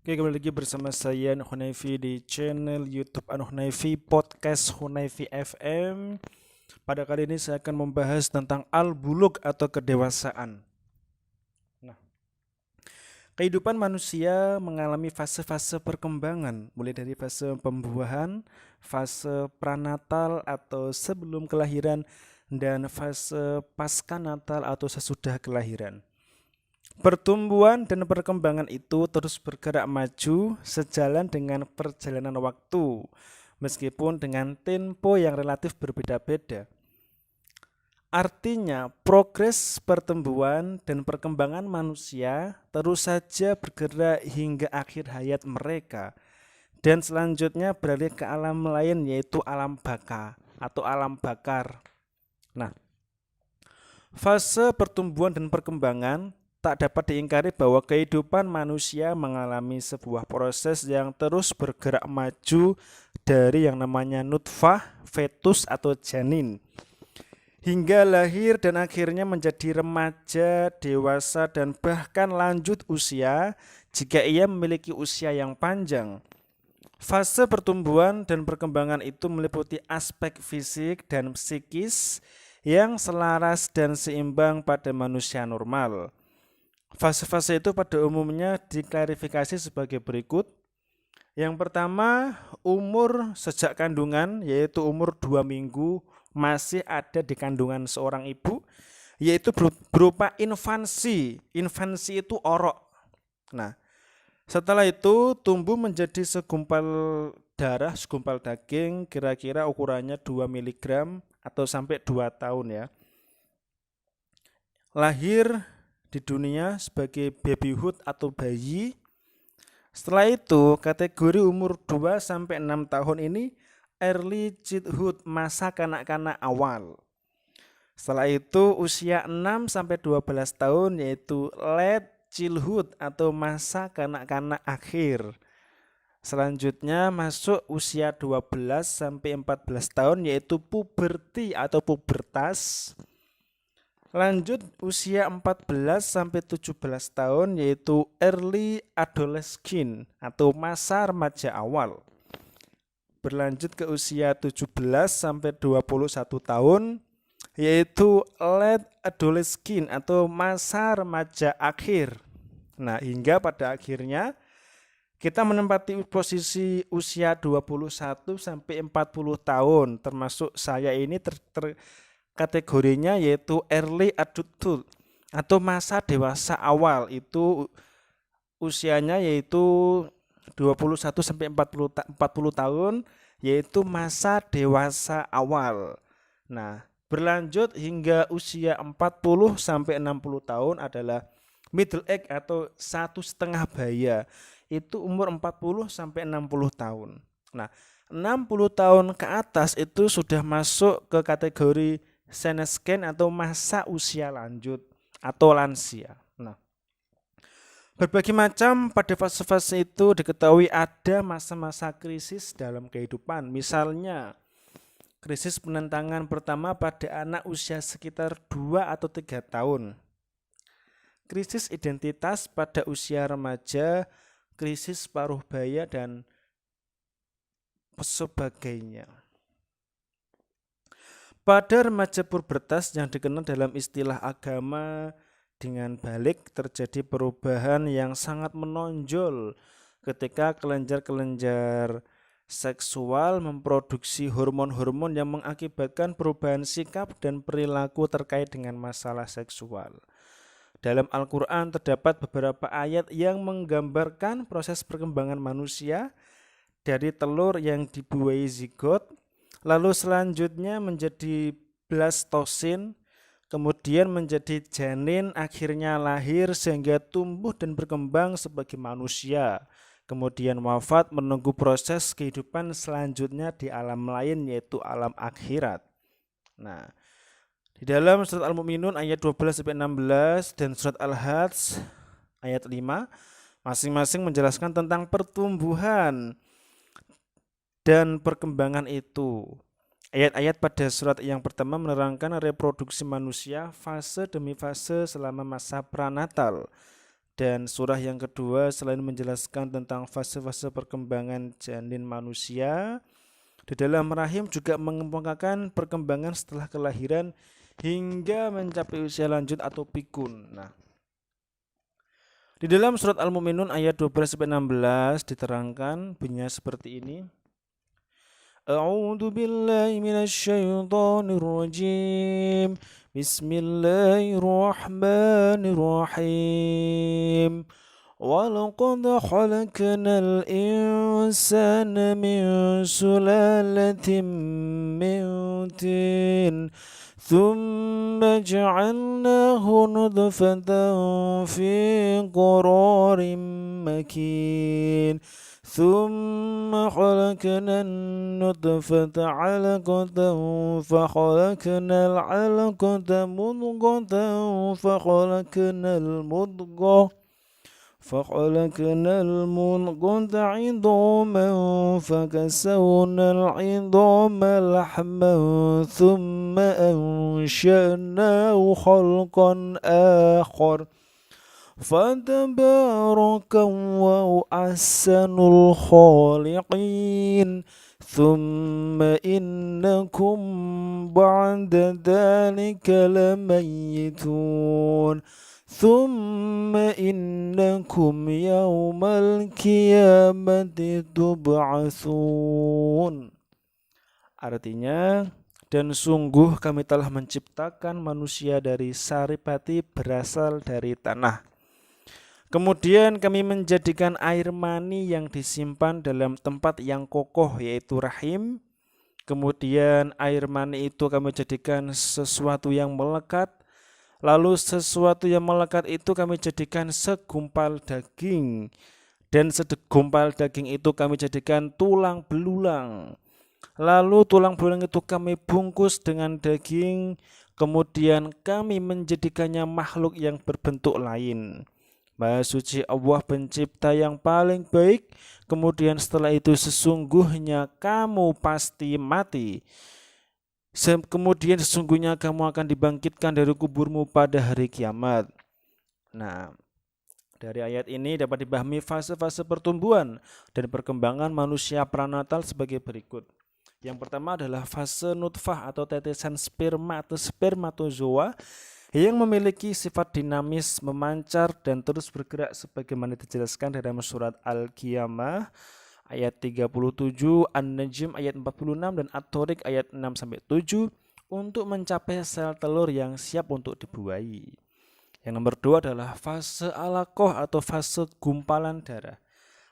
Oke, kembali lagi bersama saya Hunaifi di channel YouTube Hunaifi Podcast Hunaifi FM. Pada kali ini saya akan membahas tentang al-buluk atau kedewasaan. Nah, kehidupan manusia mengalami fase-fase perkembangan, mulai dari fase pembuahan, fase pranatal atau sebelum kelahiran, dan fase pasca natal atau sesudah kelahiran. Pertumbuhan dan perkembangan itu terus bergerak maju sejalan dengan perjalanan waktu, meskipun dengan tempo yang relatif berbeda-beda. Artinya, progres pertumbuhan dan perkembangan manusia terus saja bergerak hingga akhir hayat mereka, dan selanjutnya beralih ke alam lain, yaitu alam baka atau alam bakar. Nah, fase pertumbuhan dan perkembangan tak dapat diingkari bahwa kehidupan manusia mengalami sebuah proses yang terus bergerak maju dari yang namanya nutfah, fetus atau janin, hingga lahir dan akhirnya menjadi remaja, dewasa, dan bahkan lanjut usia jika ia memiliki usia yang panjang. Fase pertumbuhan dan perkembangan itu meliputi aspek fisik dan psikis yang selaras dan seimbang pada manusia normal. Fase-fase itu pada umumnya diklarifikasi sebagai berikut. Yang pertama, umur sejak kandungan, yaitu umur 2 minggu masih ada di kandungan seorang ibu, yaitu berupa infansi. Infansi itu orok. Nah, setelah itu tumbuh menjadi segumpal darah, segumpal daging, kira-kira ukurannya 2 miligram atau sampai 2 tahun ya. Lahir di dunia sebagai babyhood atau bayi. Setelah itu, kategori umur 2 sampai 6 tahun ini early childhood, masa kanak-kanak awal. Setelah itu usia 6 sampai 12 tahun yaitu late childhood atau masa kanak-kanak akhir. Selanjutnya masuk usia 12 sampai 14 tahun yaitu puberti atau pubertas. Lanjut usia 14 sampai 17 tahun yaitu early adolescent atau masa remaja awal. Berlanjut ke usia 17 sampai 21 tahun yaitu late adolescent atau masa remaja akhir. Nah, hingga pada akhirnya kita menempati posisi usia 21 sampai 40 tahun, termasuk saya ini kategorinya yaitu early adulthood atau masa dewasa awal. Itu usianya yaitu 21 sampai 40 tahun, yaitu masa dewasa awal. Nah, berlanjut hingga usia 40 sampai 60 tahun adalah middle age atau 1,5 baya. Itu umur 40 sampai 60 tahun. Nah, 60 tahun ke atas itu sudah masuk ke kategori senesgen atau masa usia lanjut atau lansia. Nah, berbagai macam pada fase-fase itu diketahui ada masa-masa krisis dalam kehidupan. Misalnya, krisis penentangan pertama pada anak usia sekitar 2 atau 3 tahun. Krisis identitas pada usia remaja, krisis paruh baya, dan sebagainya. Pada remaja pubertas yang dikenal dalam istilah agama dengan balik terjadi perubahan yang sangat menonjol ketika kelenjar-kelenjar seksual memproduksi hormon-hormon yang mengakibatkan perubahan sikap dan perilaku terkait dengan masalah seksual. Dalam Al-Quran terdapat beberapa ayat yang menggambarkan proses perkembangan manusia dari telur yang dibuai zigot, lalu selanjutnya menjadi blastosin, kemudian menjadi janin, akhirnya lahir sehingga tumbuh dan berkembang sebagai manusia. Kemudian wafat menunggu proses kehidupan selanjutnya di alam lain yaitu alam akhirat. Nah, di dalam surat Al-Mu'minun ayat 12-16 dan surat Al-Hajj ayat 5 masing-masing menjelaskan tentang pertumbuhan dan perkembangan itu. Ayat-ayat pada surat yang pertama menerangkan reproduksi manusia fase demi fase selama masa pranatal Dan surah yang kedua selain menjelaskan tentang fase-fase perkembangan janin manusia, di dalam rahim juga mengemukakan perkembangan setelah kelahiran hingga mencapai usia lanjut atau pikun. Nah, di dalam surat Al-Mu'minun ayat 12-16 diterangkan bunyinya seperti ini. A'udzu billahi minasyaitonir rajim. Bismillahirrahmanirrahim. وَلَقَدْ خَلَقْنَا الْإِنسَانَ مِنْ سُلَالَةٍ مِنْ طِينٍ ثُمَّ جَعَلْنَاهُ نُطْفَةً فِي قَرَارٍ مَكِينٍ ثُمَّ خَلَقْنَا النُّطْفَةَ عَلَقَةً فَخَلَقْنَا الْعَلَقَةَ مُضْغَةً فخلقنا المضغة عظاما فكسونا العظام لحما ثم أنشأناه خلقا آخر فتبارك الله أحسن الخالقين ثم إنكم بعد ذلك لميتون ثم إنكم يوم القيامة تبعثون. Artinya, dan sungguh kami telah menciptakan manusia dari saripati berasal dari tanah. Kemudian kami menjadikan air mani yang disimpan dalam tempat yang kokoh yaitu rahim. Kemudian air mani itu kami jadikan sesuatu yang melekat. Lalu sesuatu yang melekat itu kami jadikan segumpal daging. Dan segumpal daging itu kami jadikan tulang belulang. Lalu tulang belulang itu kami bungkus dengan daging. Kemudian kami menjadikannya makhluk yang berbentuk lain. Maha suci Allah pencipta yang paling baik. Kemudian setelah itu sesungguhnya kamu pasti mati. Kemudian sesungguhnya kamu akan dibangkitkan dari kuburmu pada hari kiamat. Nah, dari ayat ini dapat dipahami fase-fase pertumbuhan dan perkembangan manusia pranatal sebagai berikut. Yang pertama adalah fase nutfah atau tetesan sperma atau spermatozoa yang memiliki sifat dinamis, memancar dan terus bergerak sebagaimana dijelaskan dalam surat Al-Qiyamah ayat 37, An-Najm ayat 46 dan At-Thariq ayat 6-7 untuk mencapai sel telur yang siap untuk dibuahi. Yang nomor 2 adalah fase alaqah atau fase gumpalan darah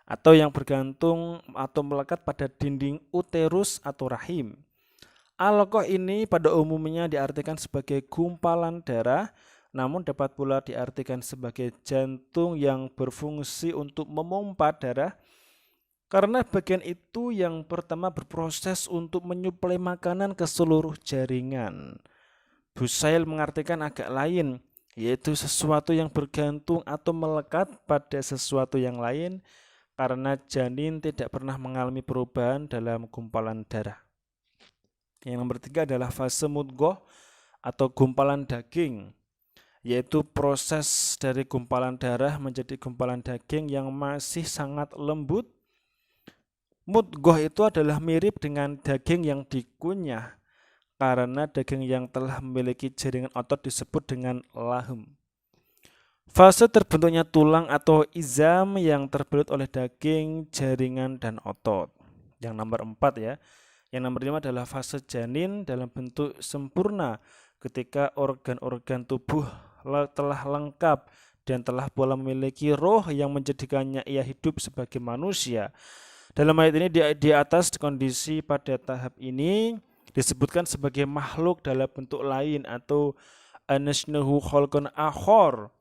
atau yang bergantung atau melekat pada dinding uterus atau rahim. Alaqah ini pada umumnya diartikan sebagai gumpalan darah, namun dapat pula diartikan sebagai jantung yang berfungsi untuk memompa darah. Karena bagian itu yang pertama berproses untuk menyuplai makanan ke seluruh jaringan. Busail mengartikan agak lain, yaitu sesuatu yang bergantung atau melekat pada sesuatu yang lain karena janin tidak pernah mengalami perubahan dalam gumpalan darah. Yang nomor 3 adalah fase mudghah atau gumpalan daging, yaitu proses dari gumpalan darah menjadi gumpalan daging yang masih sangat lembut. Mudghah itu adalah mirip dengan daging yang dikunyah karena daging yang telah memiliki jaringan otot disebut dengan lahum. Fase terbentuknya tulang atau izam yang terbelut oleh daging, jaringan, dan otot. Yang nomor 4 ya. Yang nomor 5 adalah fase janin dalam bentuk sempurna ketika organ-organ tubuh telah lengkap dan telah pula memiliki roh yang menjadikannya ia hidup sebagai manusia. Dalam ayat ini di atas kondisi pada tahap ini disebutkan sebagai makhluk dalam bentuk lain atau anashnahu khalqan akhar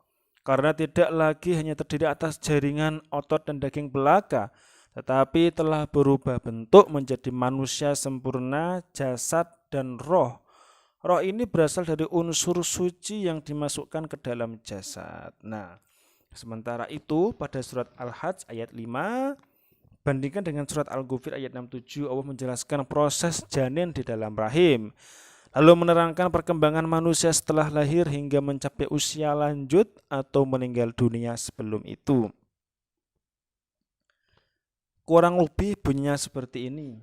karena tidak lagi hanya terdiri atas jaringan otot dan daging belaka, tetapi telah berubah bentuk menjadi manusia sempurna, jasad dan roh. Roh ini berasal dari unsur suci yang dimasukkan ke dalam jasad. Nah, sementara itu pada surat Al-Hajj ayat 5 bandingkan dengan surat Al-Ghafir ayat 67, Allah menjelaskan proses janin di dalam rahim. lalu menerangkan perkembangan manusia setelah lahir hingga mencapai usia lanjut atau meninggal dunia sebelum itu. Kurang lebih bunyinya seperti ini.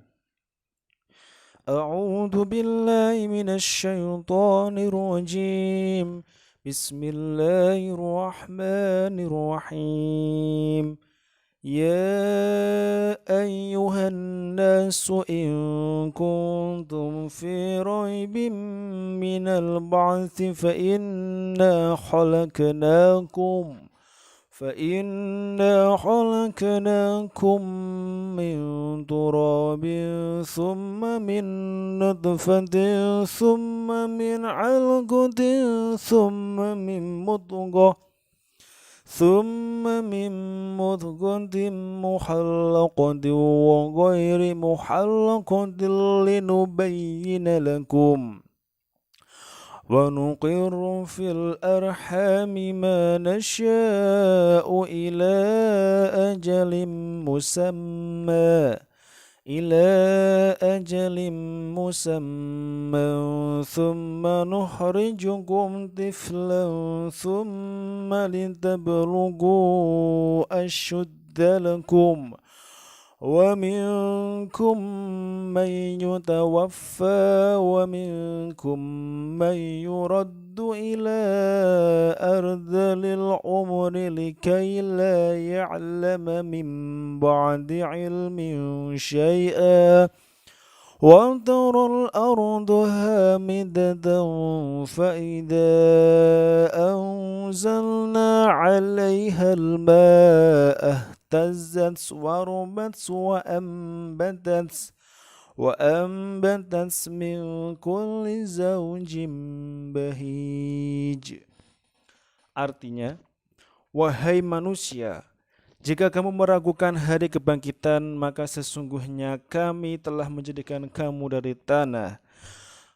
A'udzu billahi minasyaitonir rajim. Bismillahirrahmanirrahim. يا أيها الناس إن كنتم في ريب من البعث فإنا خلقناكم من تراب ثم من نطفة ثم من علقة ثم من مضغة مخلقة وغير مخلقة لنبين لكم ونقر في الأرحام ما نشاء إلى أجل مسمى ثم نخرجكم طفلا ثم لتبلغوا أشدكم ومنكم من يتوفى ومنكم من يرد إلى أرذل العمر لكي لا يعلم من بعد علم شيئا وترى الأرض هامدة فإذا أنزلنا عليها الماء اهتزت وربت وأنبتت من كل زوج بهيج. Artinya, wahai manusia, jika kamu meragukan hari kebangkitan, maka sesungguhnya kami telah menjadikan kamu dari tanah,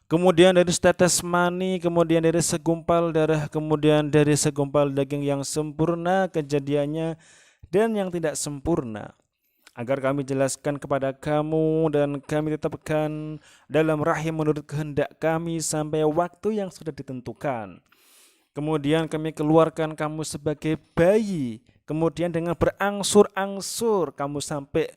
kemudian dari setetes mani, kemudian dari segumpal darah, kemudian dari segumpal daging yang sempurna kejadiannya dan yang tidak sempurna, agar kami jelaskan kepada kamu dan kami tetapkan dalam rahim menurut kehendak kami sampai waktu yang sudah ditentukan. Kemudian kami keluarkan kamu sebagai bayi, kemudian dengan berangsur-angsur kamu sampai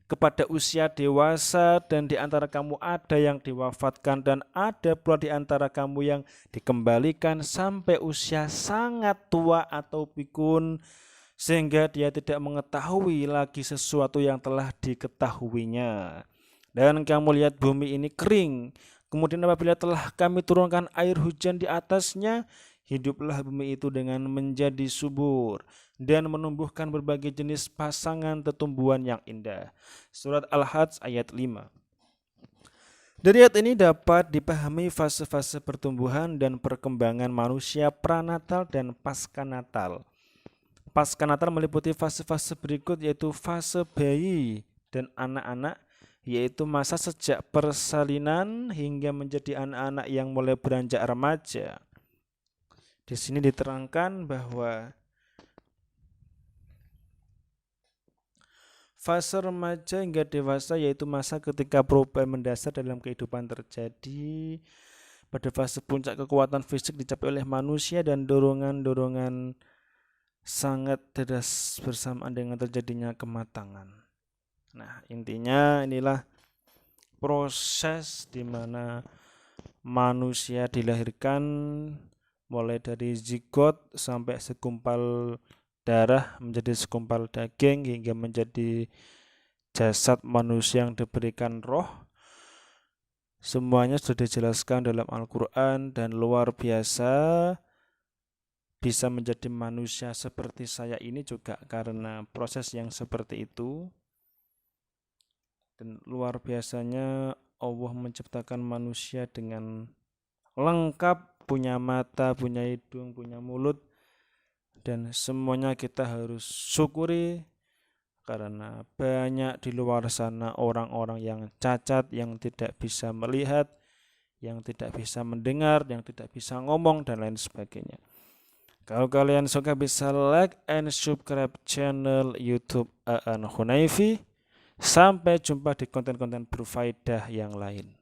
kepada usia dewasa, dan di antara kamu ada yang diwafatkan dan ada pula di antara kamu yang dikembalikan sampai usia sangat tua atau pikun, sehingga dia tidak mengetahui lagi sesuatu yang telah diketahuinya. Dan kamu lihat bumi ini kering, kemudian apabila telah kami turunkan air hujan di atasnya, hiduplah bumi itu dengan menjadi subur dan menumbuhkan berbagai jenis pasangan tetumbuhan yang indah. Surat Al-Hajj ayat 5. Dari ayat ini dapat dipahami fase-fase pertumbuhan dan perkembangan manusia pranatal dan paskanatal. Paskanatal meliputi fase-fase berikut, yaitu fase bayi dan anak-anak, yaitu masa sejak persalinan hingga menjadi anak-anak yang mulai beranjak remaja. Di sini diterangkan bahwa fase remaja hingga dewasa yaitu masa ketika perubahan mendasar dalam kehidupan terjadi. Pada fase puncak kekuatan fisik dicapai oleh manusia dan dorongan-dorongan sangat deras bersamaan dengan terjadinya kematangan. Nah, intinya inilah proses di mana manusia dilahirkan, mulai dari zigot sampai segumpal darah menjadi segumpal daging hingga menjadi jasad manusia yang diberikan roh. Semuanya sudah dijelaskan dalam Al-Quran dan luar biasa. Bisa menjadi manusia seperti saya ini juga karena proses yang seperti itu. Dan luar biasanya Allah menciptakan manusia dengan lengkap, punya mata, punya hidung, punya mulut, dan semuanya kita harus syukuri karena banyak di luar sana orang-orang yang cacat, yang tidak bisa melihat, yang tidak bisa mendengar, yang tidak bisa ngomong, dan lain sebagainya. Kalau kalian suka bisa like and subscribe channel YouTube Aan Hunayfi. Sampai jumpa di konten-konten berfaedah yang lain.